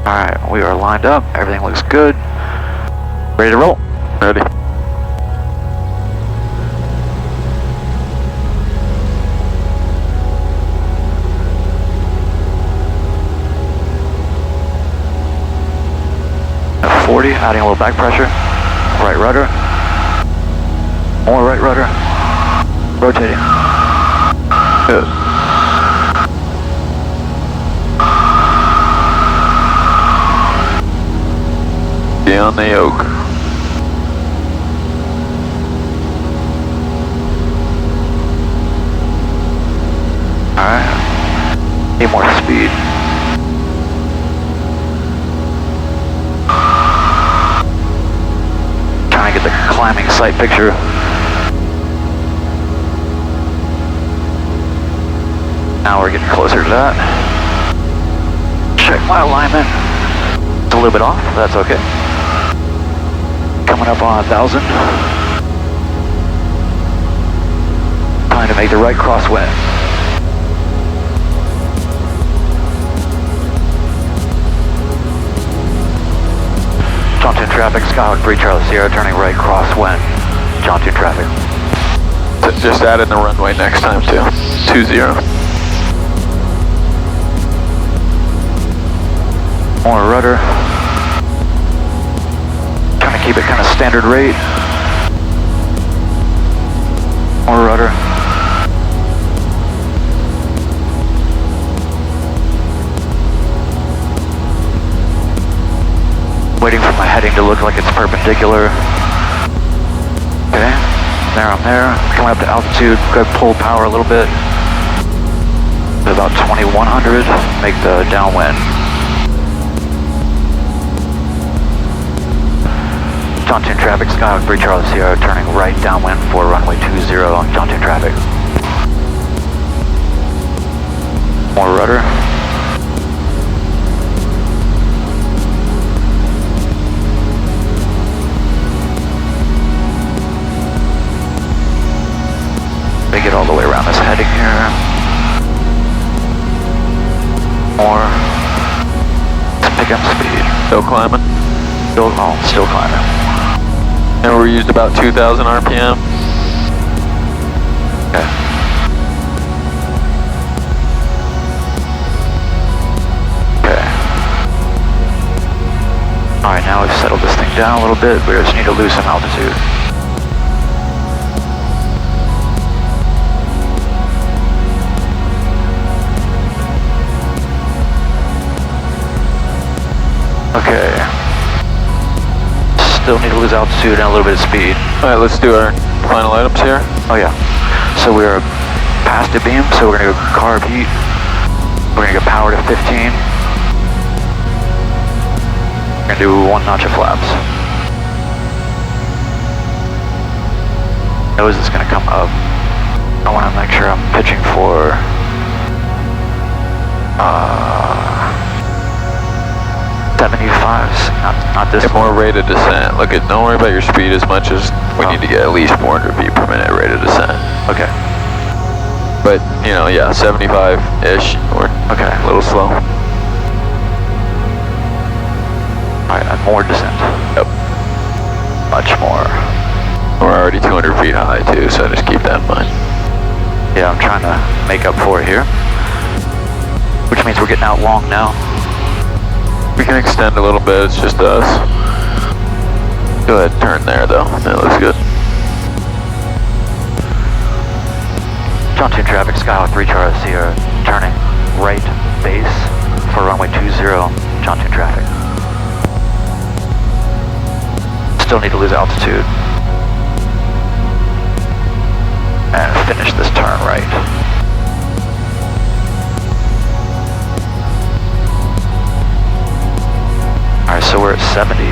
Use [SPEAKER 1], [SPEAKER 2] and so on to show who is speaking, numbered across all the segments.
[SPEAKER 1] Alright, we are lined up. Everything looks good. Ready to roll?
[SPEAKER 2] Ready.
[SPEAKER 1] At 40, adding a little back pressure. Right rudder. More right rudder. Rotating.
[SPEAKER 2] Good. Be on the yoke.
[SPEAKER 1] Alright. Need more speed. Trying to get the climbing sight picture. Now we're getting closer to that. Check my alignment. It's a little bit off, but that's okay. Coming up on 1,000. Trying to make the right crosswind. Johnson traffic, Skyhawk 3 Charlie Sierra, turning right crosswind. Johnson traffic.
[SPEAKER 2] Just add in the runway next time too. 20.
[SPEAKER 1] More rudder. Trying to keep it kind of standard rate. More rudder. Waiting for my heading to look like it's perpendicular. Okay, there I'm there. Coming up to altitude, go pull power a little bit. At about 2100, make the downwind. Johnson traffic, Skyhawk 3 Charlie Sierra, turning right downwind for runway 20 on Johnson traffic. More rudder. Make it all the way around this heading here. More. Let's pick up speed.
[SPEAKER 2] Still climbing?
[SPEAKER 1] Still climbing.
[SPEAKER 2] And we used about 2,000 RPM.
[SPEAKER 1] Okay. Okay. Alright, now we've settled this thing down a little bit. We just need to lose some altitude. Okay. Still need to lose altitude and a little bit of speed.
[SPEAKER 2] Alright, let's do our final items here.
[SPEAKER 1] Oh yeah. So we're past the beam, so we're gonna go carb heat. We're gonna go power to 15. We're gonna do 1 notch of flaps. Nose is gonna come up. I wanna make sure I'm pitching for 75s, not this
[SPEAKER 2] Get more rate of descent. Look at, don't worry about your speed as much as we need to get at least 400 feet per minute rate of descent.
[SPEAKER 1] Okay.
[SPEAKER 2] But, you know, yeah, 75-ish, or
[SPEAKER 1] okay,
[SPEAKER 2] a little slow.
[SPEAKER 1] Alright, and more descent.
[SPEAKER 2] Yep.
[SPEAKER 1] Much more.
[SPEAKER 2] We're already 200 feet high too, so just keep that in mind.
[SPEAKER 1] Yeah, I'm trying to make up for it here. Which means we're getting out long now.
[SPEAKER 2] We can extend a little bit, it's just us. Go ahead and turn there though, that looks good.
[SPEAKER 1] Johnson traffic, Skyhawk 3 Charlie Sierra, turning right base for runway 20, Johnson traffic. Still need to lose altitude. And finish this turn right. Alright, so we're at 70.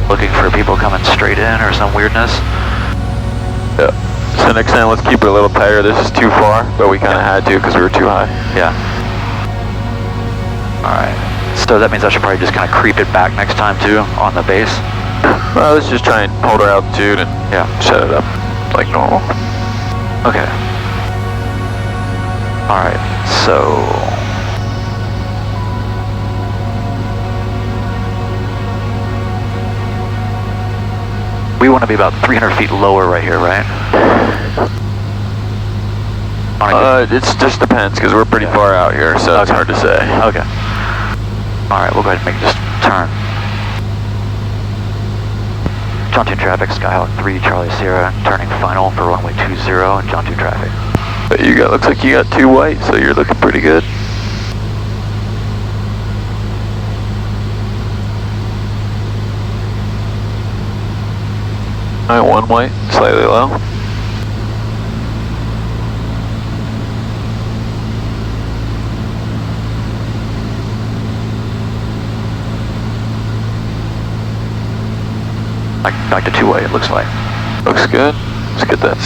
[SPEAKER 1] Looking for people coming straight in or some weirdness.
[SPEAKER 2] Yeah. So next time let's keep it a little tighter. This is too far, but we kind of had to because we were too high.
[SPEAKER 1] Yeah. Alright. So that means I should probably just kind of creep it back next time too on the base.
[SPEAKER 2] Well, let's just try and hold our altitude and
[SPEAKER 1] yeah,
[SPEAKER 2] set it up. like normal.
[SPEAKER 1] Okay. Alright, so... we want to be about 300 feet lower right here, right?
[SPEAKER 2] It just depends, because we're pretty far out here, so it's hard to say.
[SPEAKER 1] Okay. Alright, we'll go ahead and make this turn. John 2 traffic, Skyhawk 3, Charlie Sierra, turning final for runway 20, John 2 traffic.
[SPEAKER 2] But you got, looks like you got 2 white, so you're looking pretty good. Alright, 1 white, slightly low.
[SPEAKER 1] Back to 2 white, it looks like.
[SPEAKER 2] Looks good. Let's get that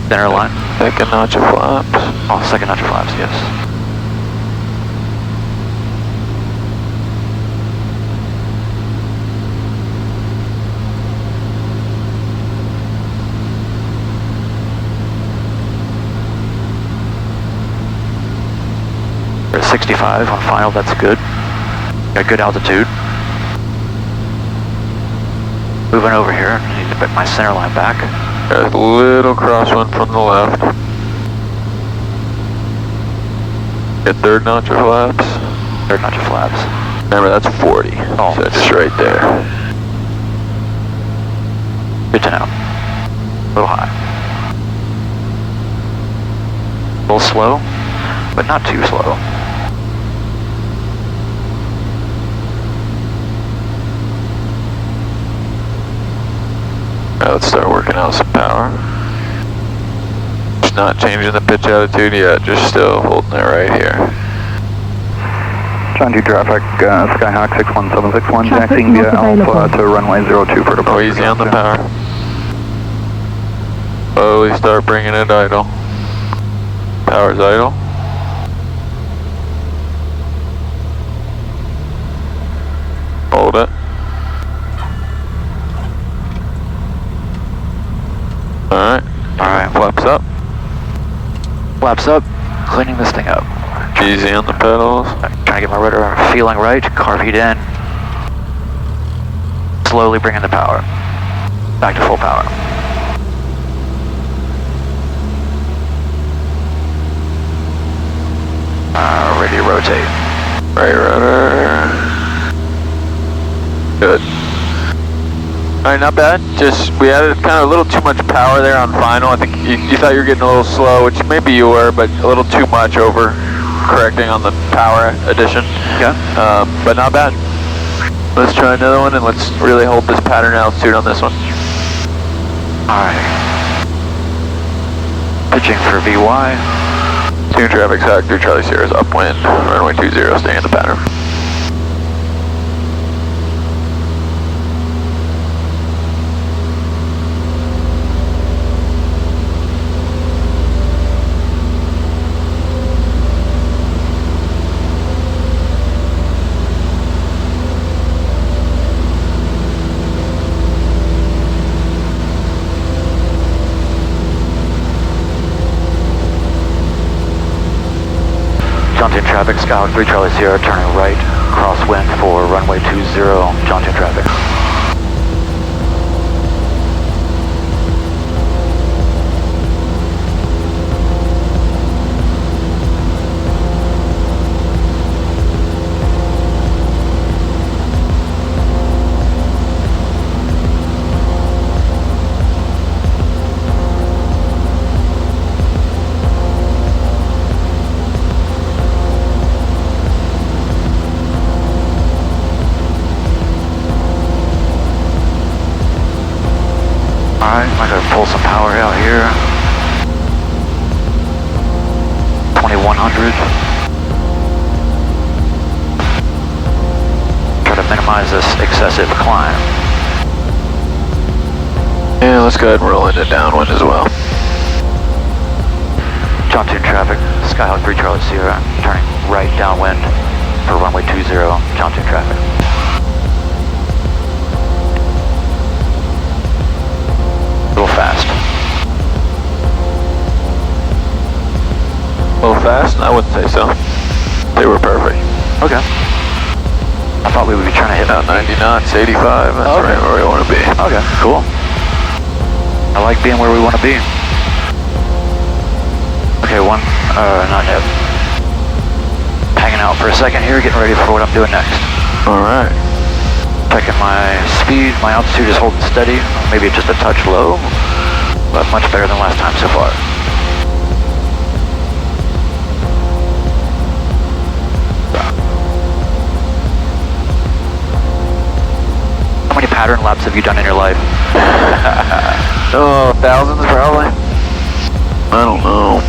[SPEAKER 1] center line.
[SPEAKER 2] Second notch of flaps.
[SPEAKER 1] Oh, second notch of flaps, yes. We're at 65 on final, that's good. Got good altitude. Moving over here, I need to put my center line back.
[SPEAKER 2] Got a little crosswind from the left. Get third notch of flaps.
[SPEAKER 1] Third notch of flaps.
[SPEAKER 2] Remember, that's 40.
[SPEAKER 1] Oh.
[SPEAKER 2] So just right there.
[SPEAKER 1] Good to know. A little high. A little slow, but not too slow.
[SPEAKER 2] Now let's start working out some power. Just not changing the pitch attitude yet, just still holding it right here.
[SPEAKER 3] John 2 traffic, Skyhawk 61761, taxiing via Alpha to runway 02 for departure.
[SPEAKER 2] Go easy on the power. Slowly start bringing it idle. Power's idle. Hold it. Alright, flaps up.
[SPEAKER 1] Flaps up, cleaning this thing up.
[SPEAKER 2] Easy on the pedals.
[SPEAKER 1] Trying to get my rudder feeling right, carb heat in. Slowly bringing the power. Back to full power. Ready to rotate.
[SPEAKER 2] Right rudder. Good. Alright, not bad. Just, we added kind of a little too much power there on final. I think you thought you were getting a little slow, which maybe you were, but a little too much over correcting on the power addition.
[SPEAKER 1] Yeah.
[SPEAKER 2] But not bad. Let's try another one and let's really hold this pattern altitude on this one.
[SPEAKER 1] Alright. Pitching for VY.
[SPEAKER 2] 2 traffic, Skyhawk 3, Charlie Sierra's upwind, runway 20, staying in the pattern.
[SPEAKER 1] John 2 traffic, Skyhawk 3, Charlie Sierra, turning right, crosswind for runway 20, John 2 traffic. Alright, I'm gonna pull some power out here. 2100. Try to minimize this excessive climb.
[SPEAKER 2] Yeah, let's go ahead and roll into downwind as well.
[SPEAKER 1] John 2 traffic, Skyhawk 3, Charlie Sierra, turning right downwind for runway 20, John 2 traffic. A little fast.
[SPEAKER 2] little fast? I wouldn't say so. They were perfect.
[SPEAKER 1] Okay. I thought we would be trying to hit
[SPEAKER 2] about 90 knots, 85. That's right where we want to be.
[SPEAKER 1] Okay, cool. I like being where we want to be. Okay, not yet. Hanging out for a second here, getting ready for what I'm doing next.
[SPEAKER 2] All right.
[SPEAKER 1] Checking my speed, my altitude is holding steady. Maybe just a touch low, but much better than last time so far. How many pattern laps have you done in your life?
[SPEAKER 2] Oh, thousands probably. I don't know.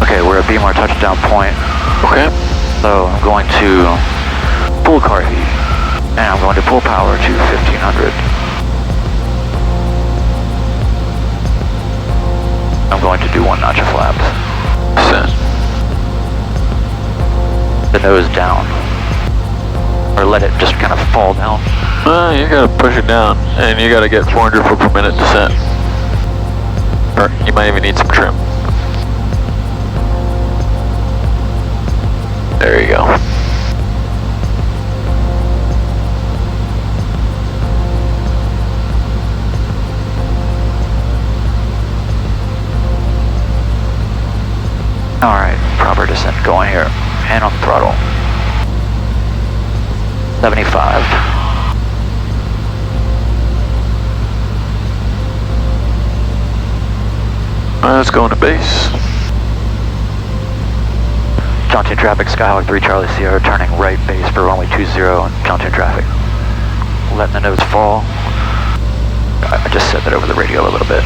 [SPEAKER 1] Okay, we're at Beamar touchdown point.
[SPEAKER 2] Okay.
[SPEAKER 1] So I'm going to full car heat, and I'm going to full power to 1500. I'm going to do 1 notch of flaps.
[SPEAKER 2] Set.
[SPEAKER 1] The nose down. Or let it just kind of fall down.
[SPEAKER 2] You gotta push it down, and you gotta get 400 foot per minute descent. Or you might even need some trim. There you go.
[SPEAKER 1] Alright, proper descent going here. Hand on the throttle. 75.
[SPEAKER 2] Alright, let's go into base.
[SPEAKER 1] Johnson traffic, Skyhawk 3 Charlie Sierra, turning right base for runway 20 and Johnson traffic. Letting the nose fall. I just said that over the radio a little bit.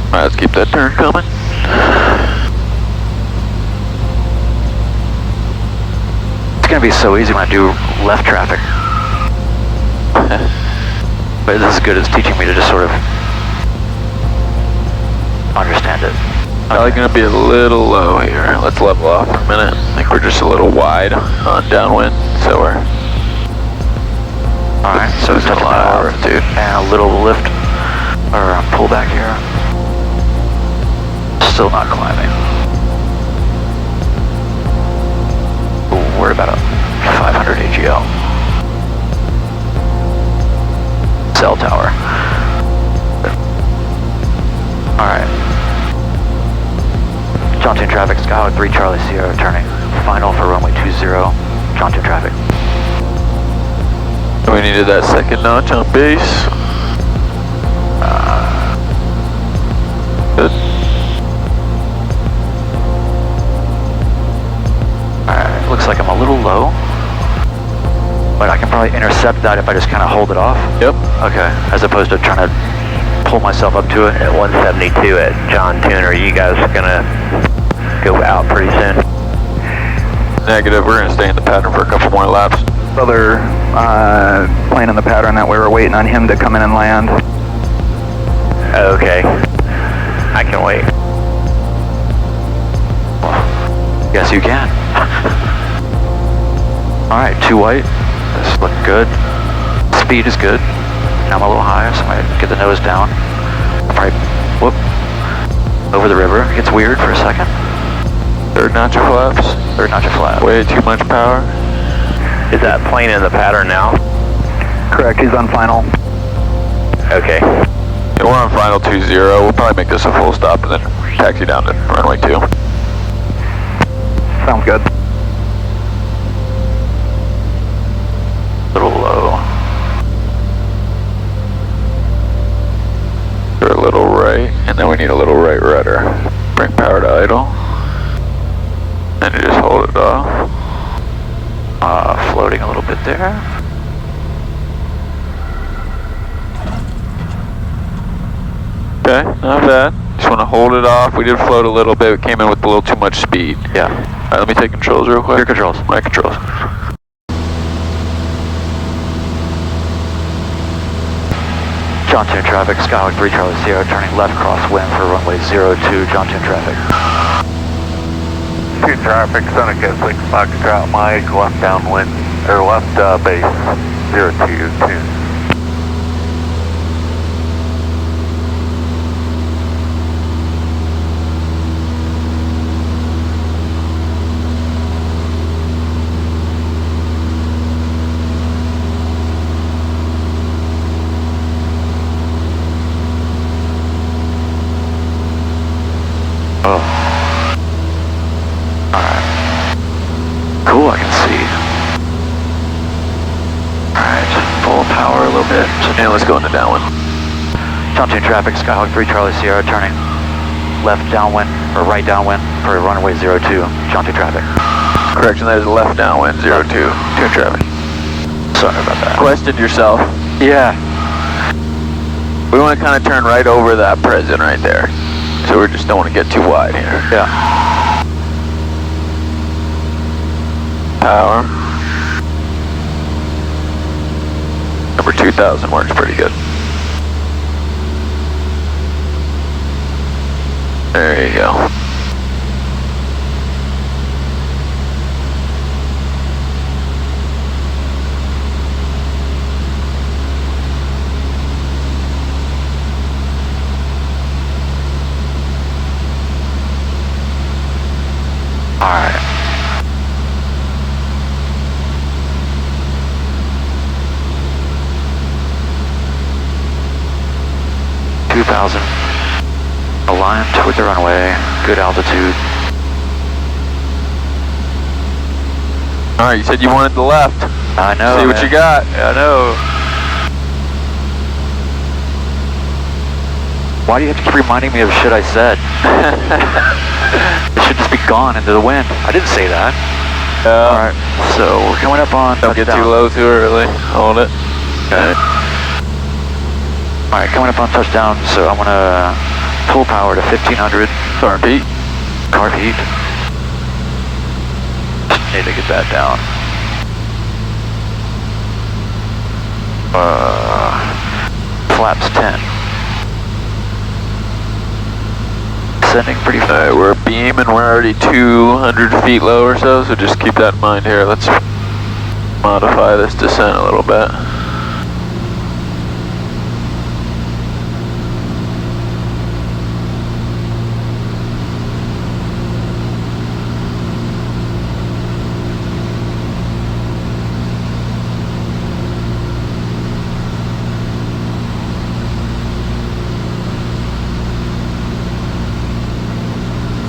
[SPEAKER 2] Alright, let's keep that turn coming.
[SPEAKER 1] It's gonna be so easy when I do left traffic. But this is good, it's teaching me to just sort of understand it.
[SPEAKER 2] Probably gonna be a little low here. Let's level off for a minute. I think we're just a little wide on downwind, so we're...
[SPEAKER 1] Alright, so it's touching power
[SPEAKER 2] altitude.
[SPEAKER 1] And a little lift, or pull back here. Still not climbing. Ooh, we're about a 500 AGL. Cell tower. Alright. Johnson traffic, Skyhawk 3 Charlie Sierra, turning final for runway 20, Johnson traffic.
[SPEAKER 2] We needed that second notch on base. Good.
[SPEAKER 1] Alright, looks like I'm a little low, but I can probably intercept that if I just kind of hold it off.
[SPEAKER 2] Yep.
[SPEAKER 1] Okay, as opposed to trying to pull myself up to it.
[SPEAKER 4] At 172 at John Tuner, you guys are gonna go out pretty soon?
[SPEAKER 2] Negative, we're gonna stay in the pattern for a couple more laps.
[SPEAKER 3] Other plane in the pattern that we were waiting on him to come in and land.
[SPEAKER 4] Okay. I can wait.
[SPEAKER 1] Yes, you can. Alright, 2 white. This is looking good. Speed is good. Now I'm a little higher, so I might get the nose down. Alright, whoop. Over the river. It gets weird for a second.
[SPEAKER 2] Third notch of flaps.
[SPEAKER 1] Third notch of flap.
[SPEAKER 2] Way too much power.
[SPEAKER 4] Is that plane in the pattern now?
[SPEAKER 3] Correct, he's on final.
[SPEAKER 4] Okay.
[SPEAKER 2] Yeah, we're on final 20. We'll probably make this a full stop and then taxi down to runway 2.
[SPEAKER 3] Sounds good.
[SPEAKER 1] A little low.
[SPEAKER 2] We're a little right, and then we need a little right rudder. Bring power to idle. And you just hold it off.
[SPEAKER 1] Floating a little bit there.
[SPEAKER 2] Okay, not bad. Just want to hold it off. We did float a little bit. We came in with a little too much speed.
[SPEAKER 1] Yeah.
[SPEAKER 2] Alright, let me take controls real quick.
[SPEAKER 1] Your controls.
[SPEAKER 2] My controls.
[SPEAKER 1] John 2 traffic, Skyhawk 3 Charlie Sierra, turning left crosswind for runway 02, John 2 traffic.
[SPEAKER 3] 2 traffic, Seneca 6 Foxtrot Mike, left downwind, or left base, 02.
[SPEAKER 1] Oh. Alright. Cool, I can see. Alright, full power a little bit.
[SPEAKER 2] And let's go into downwind.
[SPEAKER 1] John 2 traffic, Skyhawk 3 Charlie Sierra, turning left downwind, or right downwind for runway 02, John 2 traffic.
[SPEAKER 2] Correction, that is left downwind, 02, 2 traffic.
[SPEAKER 1] Sorry about that.
[SPEAKER 2] Questioned yourself.
[SPEAKER 1] Yeah.
[SPEAKER 2] We want to kind of turn right over that present right there. So we just don't want to get too wide here.
[SPEAKER 1] Yeah.
[SPEAKER 2] Power. Number 2000 works pretty good. There you go.
[SPEAKER 1] Alright. Aligned with the runway, good altitude.
[SPEAKER 2] Alright, you said you wanted the left.
[SPEAKER 1] I know.
[SPEAKER 2] See what
[SPEAKER 1] man.
[SPEAKER 2] you got.
[SPEAKER 1] I know. Why do you have to keep reminding me of shit I said? It should just be gone into the wind. I didn't say that. Alright, so we're coming up on
[SPEAKER 2] Don't get
[SPEAKER 1] touchdown.
[SPEAKER 2] too low too early. Hold it.
[SPEAKER 1] Okay. Alright, coming up on touchdown, so I'm gonna full power to 1500.
[SPEAKER 2] Carb heat.
[SPEAKER 1] Carb heat. Just need to get that down. Flaps 10. Descending pretty fast.
[SPEAKER 2] Alright, we're beam and we're already 200 feet low or so just keep that in mind here. Let's modify this descent a little bit.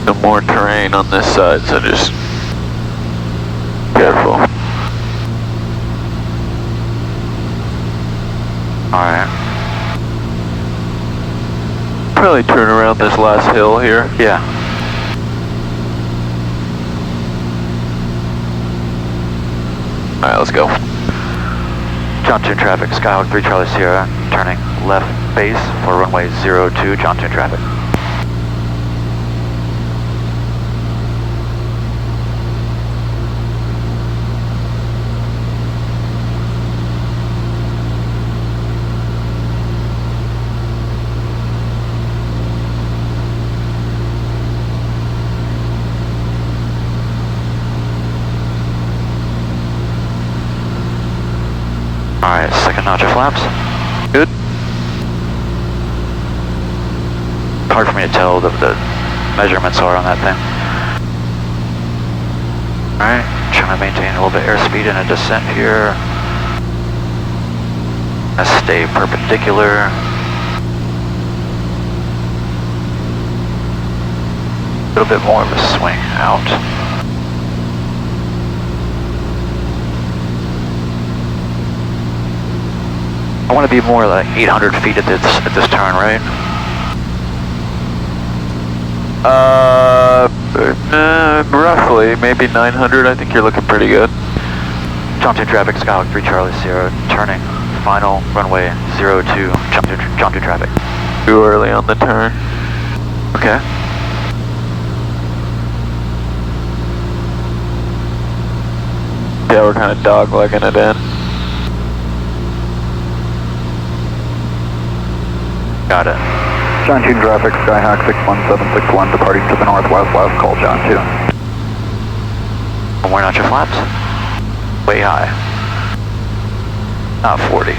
[SPEAKER 2] Some more terrain on this side, so just careful.
[SPEAKER 1] Alright.
[SPEAKER 2] Probably turn around this last hill here.
[SPEAKER 1] Yeah.
[SPEAKER 2] Alright, let's go.
[SPEAKER 1] John 2 traffic, Skyhawk 3 Charlie Sierra, turning left base for runway 02, John 2 traffic. Alright, second notch of flaps. Good. Hard for me to tell what the measurements are on that thing. Alright, trying to maintain a little bit airspeed in a descent here. Gonna stay perpendicular. A little bit more of a swing out. I want to be more like 800 feet at this turn, right?
[SPEAKER 2] Roughly, maybe 900. I think you're looking pretty good.
[SPEAKER 1] John 2 traffic, Skyhawk 3 Charlie Sierra, turning final runway 02, John 2 traffic.
[SPEAKER 2] Too early on the turn.
[SPEAKER 1] Okay.
[SPEAKER 2] Yeah, we're kind of dog-legging it in.
[SPEAKER 1] Got it.
[SPEAKER 5] John 2 traffic, Skyhawk 61761 departing to the northwest, last call John 2.
[SPEAKER 1] And we're not your flaps? Way high. Not 40.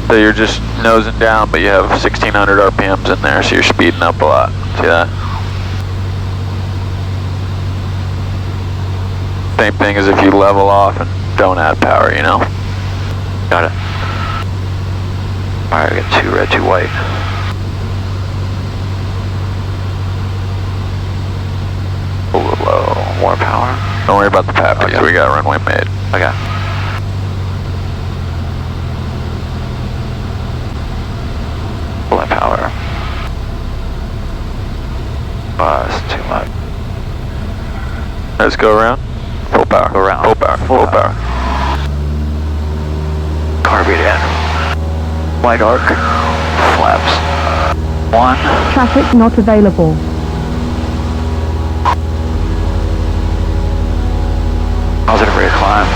[SPEAKER 2] So you're just nosing down, but you have 1600 RPMs in there, so you're speeding up a lot. See that? Same thing as if you level off and don't add power, you know?
[SPEAKER 1] Got it. Alright, I got 2 red, 2 white. A little low. More power.
[SPEAKER 2] Don't worry about the power,
[SPEAKER 1] Okay.
[SPEAKER 2] we got a runway made.
[SPEAKER 1] Okay. Pull that power. That's too much.
[SPEAKER 2] Let's go around. Full power.
[SPEAKER 1] Go around.
[SPEAKER 2] Full power. Full power.
[SPEAKER 1] Carbide in. White arc. Flaps. 1.
[SPEAKER 6] Traffic not available.
[SPEAKER 1] Positive rate of climb.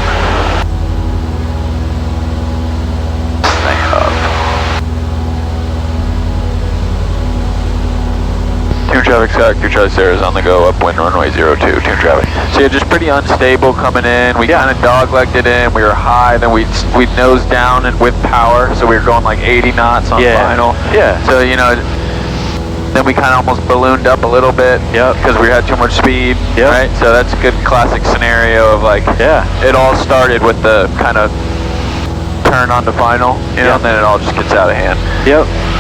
[SPEAKER 1] Stay up.
[SPEAKER 2] Tune traffic, Skyhawk Charlie Sierra is on the go, upwind runway 02, tune traffic. So yeah, just pretty unstable coming in. We kind of dog-legged it in, we were high, then we nosed down and with power, so we were going like 80 knots on final.
[SPEAKER 1] Yeah.
[SPEAKER 2] So, you know, then we kind of almost ballooned up a little bit because we had too much speed, right? So that's a good classic scenario of like, it all started with the kind of turn on to final, you know, and then it all just gets out of hand.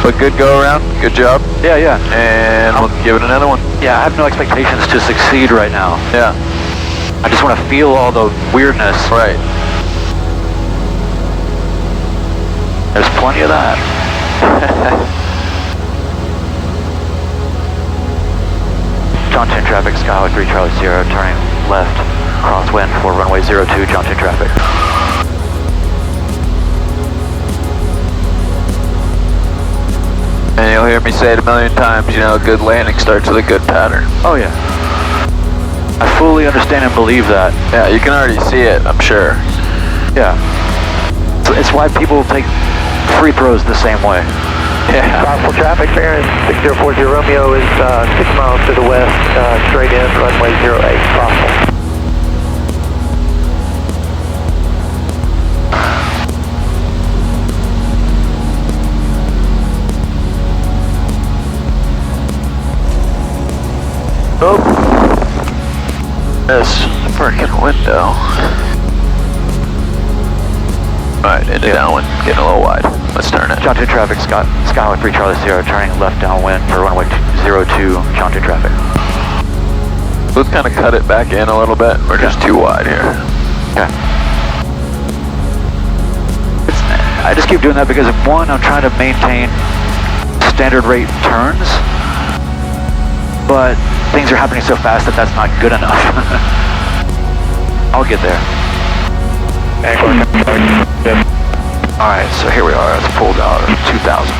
[SPEAKER 2] But good go around, good job.
[SPEAKER 1] Yeah.
[SPEAKER 2] And we'll give it another one.
[SPEAKER 1] Yeah, I have no expectations to succeed right now.
[SPEAKER 2] Yeah.
[SPEAKER 1] I just want to feel all the weirdness.
[SPEAKER 2] Right.
[SPEAKER 1] There's plenty of that. John 10 traffic, Skyhawk 3 Charlie Sierra, turning left, crosswind for runway 02, John 10 traffic.
[SPEAKER 2] And you'll hear me say it a million times, you know, a good landing starts with a good pattern.
[SPEAKER 1] Oh yeah. I fully understand and believe that.
[SPEAKER 2] Yeah, you can already see it, I'm sure.
[SPEAKER 1] Yeah. So it's why people take free throws the same way.
[SPEAKER 2] Yeah.
[SPEAKER 7] Possible traffic there, 6040 Romeo is 6 miles to the west, straight in, runway 08, possible.
[SPEAKER 2] Oh, this freaking window. Alright, into downwind, getting a little wide. Let's turn it.
[SPEAKER 1] John 2 traffic, Skyhawk 3 Charlie Sierra, turning left downwind for runway 02, John 2 traffic.
[SPEAKER 2] Let's kind of cut it back in a little bit. We're just too wide here.
[SPEAKER 1] Okay. I just keep doing that because, one, I'm trying to maintain standard rate turns, but things are happening so fast that that's not good enough. I'll get there. Alright, so here we are. It's pulled out of 2,000.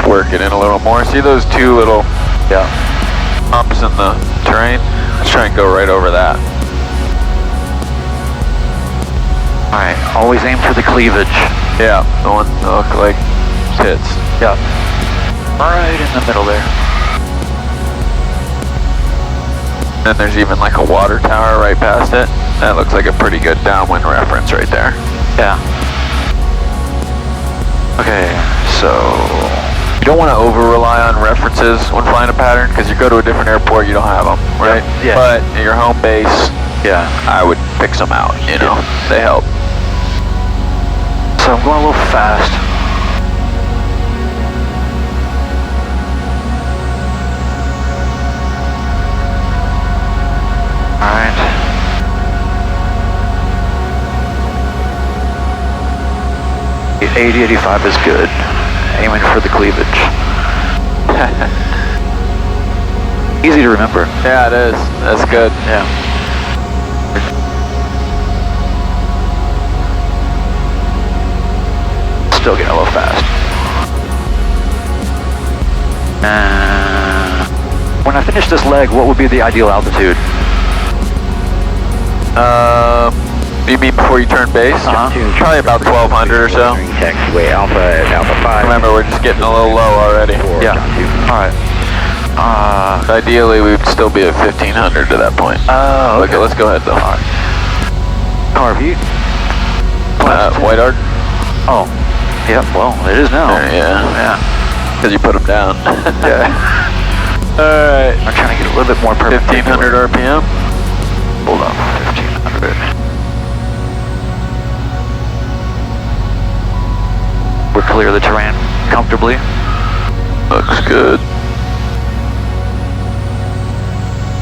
[SPEAKER 2] Work it in a little more. See those two little humps in the terrain? Let's try and go right over that.
[SPEAKER 1] Alright, always aim for the cleavage.
[SPEAKER 2] Yeah, the one that look like tits.
[SPEAKER 1] Yeah. Right in the middle there.
[SPEAKER 2] And there's even like a water tower right past it. That looks like a pretty good downwind reference right there.
[SPEAKER 1] Yeah. Okay, so
[SPEAKER 2] you don't want to over-rely on references when flying a pattern because you go to a different airport, you don't have them, right?
[SPEAKER 1] Yeah.
[SPEAKER 2] But at your home base, I would pick some out, you know? They help.
[SPEAKER 1] So I'm going a little fast. Alright. The 80-85 is good. Aiming for the cleavage. Easy to remember.
[SPEAKER 2] Yeah, it is. That's good.
[SPEAKER 1] Yeah. Still getting a little fast. When I finish this leg, what would be the ideal altitude?
[SPEAKER 2] You mean before you turn base? Probably about 1200 or so.
[SPEAKER 4] Taxiway Alpha at Alpha 5.
[SPEAKER 2] Remember, we're just getting a little low already.
[SPEAKER 1] Yeah. Alright.
[SPEAKER 2] Ideally, we'd still be at 1500 to that point. Okay, let's go ahead though.
[SPEAKER 1] Alright. RV?
[SPEAKER 2] White Arc?
[SPEAKER 1] Oh. Yep, well, it is now.
[SPEAKER 2] Yeah. Because you put them down.
[SPEAKER 1] Yeah.
[SPEAKER 2] Alright.
[SPEAKER 1] I'm trying to get a little bit more perfect.
[SPEAKER 2] 1500 RPM?
[SPEAKER 1] Hold on, 1500. We're clear of the terrain comfortably.
[SPEAKER 2] Looks good.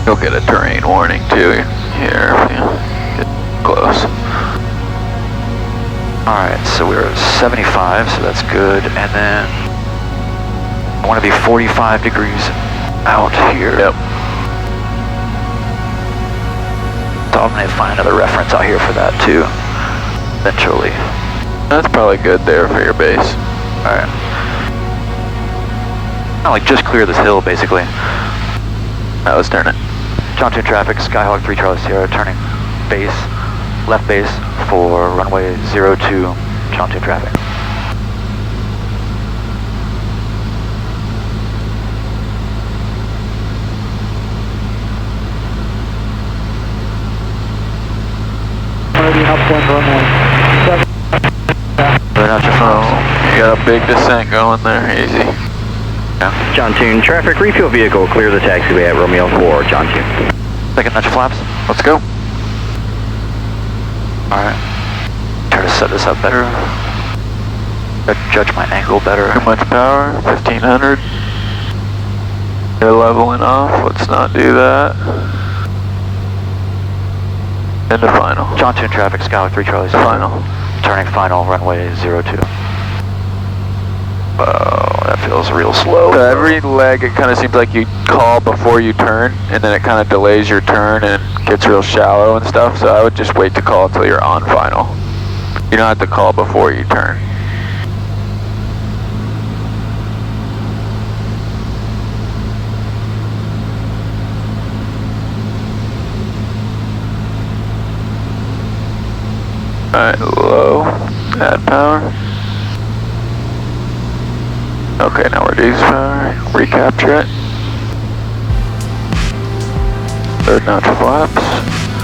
[SPEAKER 2] You'll get a terrain warning too here if you get close.
[SPEAKER 1] Alright, so we're at 75, so that's good. And then I want to be 45 degrees out here.
[SPEAKER 2] Yep.
[SPEAKER 1] So I'm going to find another reference out here for that too, eventually.
[SPEAKER 2] That's probably good there for your base.
[SPEAKER 1] Alright. Kind of like just clear this hill, basically.
[SPEAKER 2] Now let's turn it.
[SPEAKER 1] John 2 traffic, Skyhawk 3 Charlie Sierra, turning base, left base for runway 02, John 2 traffic.
[SPEAKER 7] Upwind runway.
[SPEAKER 2] You got a big descent going there, easy.
[SPEAKER 1] Yeah.
[SPEAKER 4] John Tune, traffic refuel vehicle, clear the taxiway at Romeo 4, John Tune.
[SPEAKER 1] Second notch flaps.
[SPEAKER 2] Let's go.
[SPEAKER 1] Alright. Try to set this up better. Judge my angle better.
[SPEAKER 2] Too much power, 1500. You're leveling off, let's not do that. Into final.
[SPEAKER 1] John 2 traffic, Skyhawk 3 Charlie Sierra.
[SPEAKER 2] Final.
[SPEAKER 1] Turning final, runway 02. Whoa, that feels real slow.
[SPEAKER 2] So every leg, it kind of seems like you call before you turn, and then it kind of delays your turn and gets real shallow and stuff, so I would just wait to call until you're on final. You don't have to call before you turn. Alright, low, add power. Okay, now reduce power, recapture it. Third notch of flaps.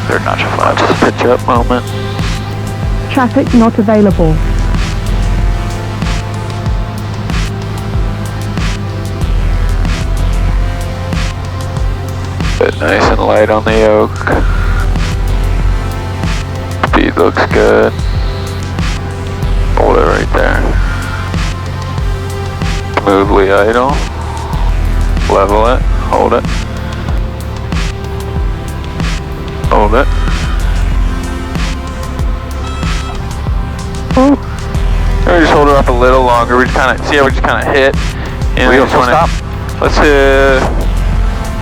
[SPEAKER 1] Third notch of flaps.
[SPEAKER 2] Just a pitch up moment.
[SPEAKER 6] Traffic not available.
[SPEAKER 2] Bit nice and light on the yoke. Speed looks good. Hold it right there. Smoothly idle. Level it. Hold it. Hold it.
[SPEAKER 6] Oh,
[SPEAKER 2] Or just hold it up a little longer. We just kind of see how we just kind of hit. And
[SPEAKER 1] We
[SPEAKER 2] we
[SPEAKER 1] go
[SPEAKER 2] just
[SPEAKER 1] full
[SPEAKER 2] wanna-
[SPEAKER 1] stop?
[SPEAKER 2] Let's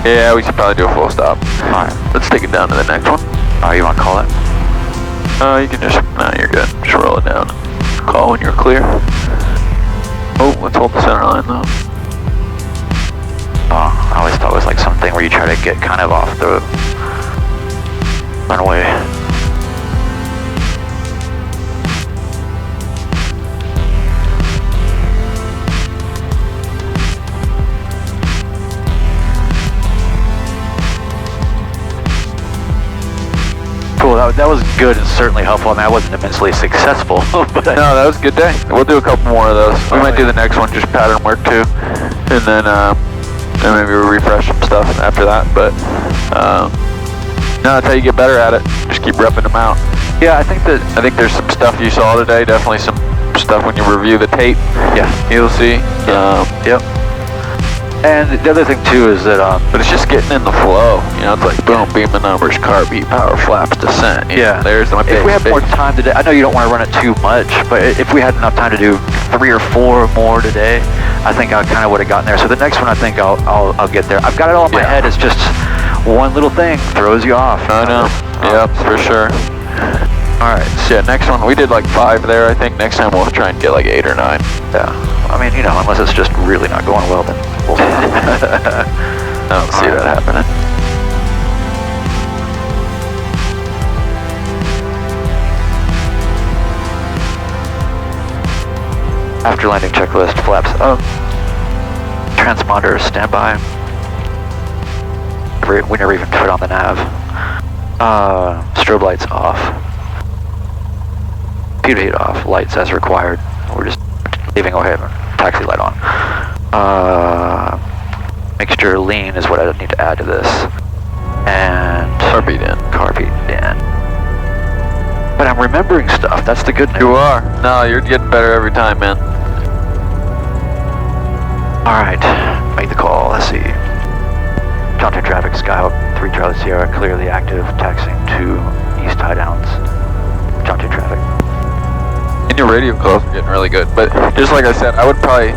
[SPEAKER 2] yeah, we should probably do a full stop.
[SPEAKER 1] Alright.
[SPEAKER 2] Let's take it down to the next one.
[SPEAKER 1] You want to call it?
[SPEAKER 2] You can just, no, you're good. Just roll it down. Call when you're clear. Oh, let's hold the center line though.
[SPEAKER 1] I always thought it was like something where you try to get kind of off the runway. Cool, that was good and certainly helpful. I mean, I wasn't immensely successful, but
[SPEAKER 2] No, that was a good day. We'll do a couple more of those. We might do the next one, just pattern work too. And then maybe we'll refresh some stuff after that. But no, that's how you get better at it. Just keep repping them out.
[SPEAKER 1] yeah, I think
[SPEAKER 2] there's some stuff you saw today. Definitely some stuff when you review the tape.
[SPEAKER 1] yeah.
[SPEAKER 2] You'll see.
[SPEAKER 1] Yep. And the other thing too is that
[SPEAKER 2] But it's just getting in the flow. You know, it's like boom, beam of numbers, car beat, power, flaps, descent. You know, there's my
[SPEAKER 1] if we have more time today, I know you don't want to run it too much, but if we had enough time to do 3 or 4 more today, I think I kind of would have gotten there. So the next one, I think I'll get there. I've got it all in my head. It's just one little thing throws you off.
[SPEAKER 2] I know. Yep, for sure.
[SPEAKER 1] Alright.
[SPEAKER 2] So yeah, next one, we did like 5 there, I think. Next time we'll try and get like 8 or 9.
[SPEAKER 1] Yeah. I mean, you know, unless it's just really not going well, then we'll see.
[SPEAKER 2] I don't see that happening.
[SPEAKER 1] After landing checklist, flaps up. Transponder standby. We never even put on the nav. Strobe lights off. Computer heat off. Lights as required. We're just leaving okay. Taxi light on. Mixture lean is what I need to add to this. And
[SPEAKER 2] Carbeat in.
[SPEAKER 1] Carbeat in. But I'm remembering stuff. That's the good news.
[SPEAKER 2] You are. No, you're getting better every time, man.
[SPEAKER 1] Alright, make the call. Let's see. Contact traffic, Skyhawk 3 Charlie Sierra, clearly active, taxiing to East High Downs. Contact traffic.
[SPEAKER 2] And your radio calls are getting really good, but just like I said, I would probably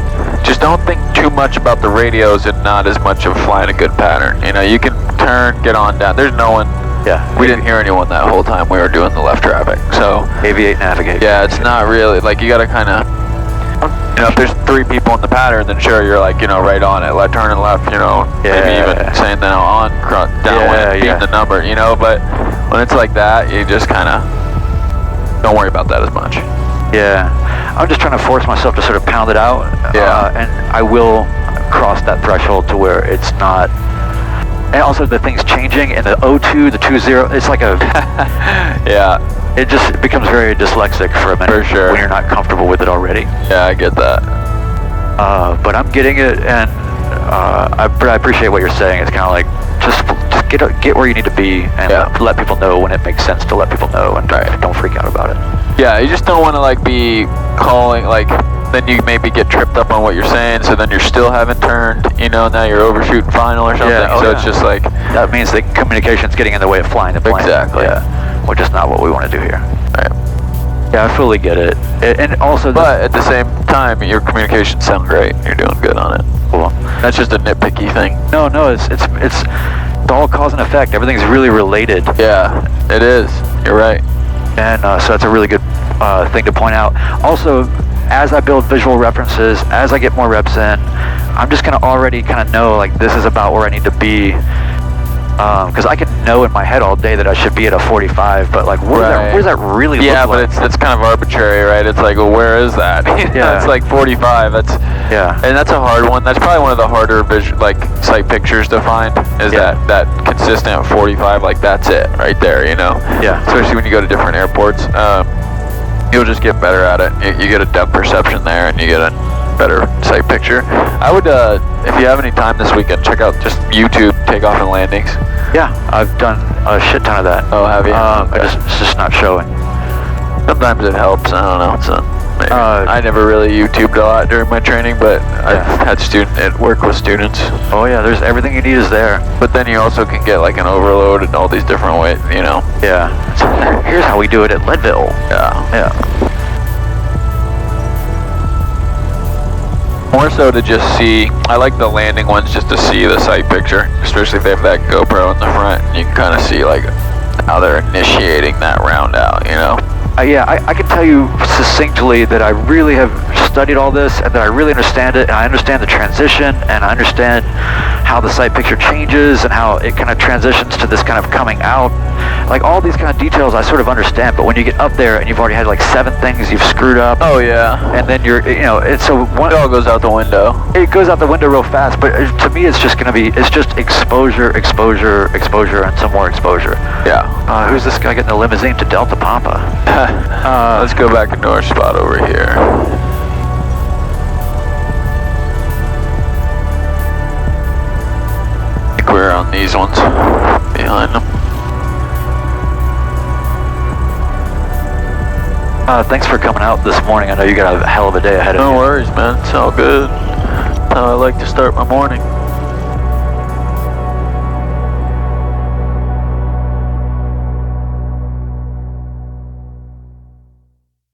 [SPEAKER 2] just don't think too much about the radios and not as much of flying a good pattern. You know, you can turn, get on down. There's no one.
[SPEAKER 1] Yeah.
[SPEAKER 2] We didn't hear anyone that whole time we were doing the left traffic, so.
[SPEAKER 1] Aviate, navigate.
[SPEAKER 2] Yeah, it's not really, like you gotta kind of, you know, if there's 3 people in the pattern, then sure, you're like, you know, right on it, like turning left, you know, maybe even saying that on, downwind, being the number, you know, but when it's like that, you just kind of don't worry about that as much.
[SPEAKER 1] Yeah, I'm just trying to force myself to sort of pound it out, and I will cross that threshold to where it's not, and also the thing's changing, and the O2, the 2-0, it's like a,
[SPEAKER 2] yeah.
[SPEAKER 1] It just becomes very dyslexic for a minute.
[SPEAKER 2] For sure.
[SPEAKER 1] When you're not comfortable with it already.
[SPEAKER 2] Yeah, I get that.
[SPEAKER 1] But I'm getting it, and I appreciate what you're saying. It's kind of like, just get where you need to be, and let people know when it makes sense to let people know, and don't freak out about it.
[SPEAKER 2] Yeah, you just don't want to like be calling, like, then you maybe get tripped up on what you're saying, so then you're still haven't turned, you know, now you're overshooting final or something, it's just like.
[SPEAKER 1] That means that communication's getting in the way of flying the plane.
[SPEAKER 2] Exactly.
[SPEAKER 1] Yeah, which is not what we want to do here.
[SPEAKER 2] Right.
[SPEAKER 1] Yeah, I fully get it. And also,
[SPEAKER 2] but at the same time, your communications sound great. You're doing good on it.
[SPEAKER 1] Cool.
[SPEAKER 2] That's just a nitpicky thing.
[SPEAKER 1] No, it's all cause and effect. Everything's really related.
[SPEAKER 2] Yeah, it is. You're right.
[SPEAKER 1] And so that's a really good thing to point out. Also, as I build visual references, as I get more reps in, I'm just gonna already kind of know, like, this is about where I need to be. Because I can know in my head all day that I should be at a 45, but like, where does that really look like?
[SPEAKER 2] Yeah, but it's kind of arbitrary, right? It's like, well, where is that? It's like 45. And that's a hard one. That's probably one of the harder sight pictures to find. Is that consistent 45? Like, that's it right there, you know?
[SPEAKER 1] Yeah.
[SPEAKER 2] Especially when you go to different airports, you'll just get better at it. You get a depth perception there, and you get a better sight picture. I would, if you have any time this weekend, check out just YouTube takeoff and landings.
[SPEAKER 1] Yeah, I've done a shit ton of that.
[SPEAKER 2] Oh, have you?
[SPEAKER 1] It's just not showing.
[SPEAKER 2] Sometimes it helps. I don't know. Maybe. I never really YouTubed a lot during my training, but I've had work with students.
[SPEAKER 1] Oh yeah, there's everything you need is there.
[SPEAKER 2] But then you also can get like an overload and all these different ways, you know.
[SPEAKER 1] Yeah. So here's how we do it at Leadville. Yeah.
[SPEAKER 2] More so to just see, I like the landing ones just to see the sight picture, especially if they have that GoPro in the front. You can kind of see like how they're initiating that round out, you know?
[SPEAKER 1] I can tell you succinctly that I really have studied all this, and that I really understand it, and I understand the transition, and I understand how the sight picture changes, and how it kind of transitions to this kind of coming out. Like, all these kind of details I sort of understand, but when you get up there and you've already had like 7 things you've screwed up.
[SPEAKER 2] Oh yeah.
[SPEAKER 1] And then you're, you know, it all
[SPEAKER 2] goes out the window.
[SPEAKER 1] It goes out the window real fast, but to me it's just exposure, and some more exposure.
[SPEAKER 2] Yeah.
[SPEAKER 1] Who's this guy getting a limousine to Delta Pampa?
[SPEAKER 2] Let's go back into our spot over here. I think we're on these ones behind them.
[SPEAKER 1] Thanks for coming out this morning. I know you got a hell of a day ahead of you.
[SPEAKER 2] No worries, man. It's all good. That's how I like to start my morning.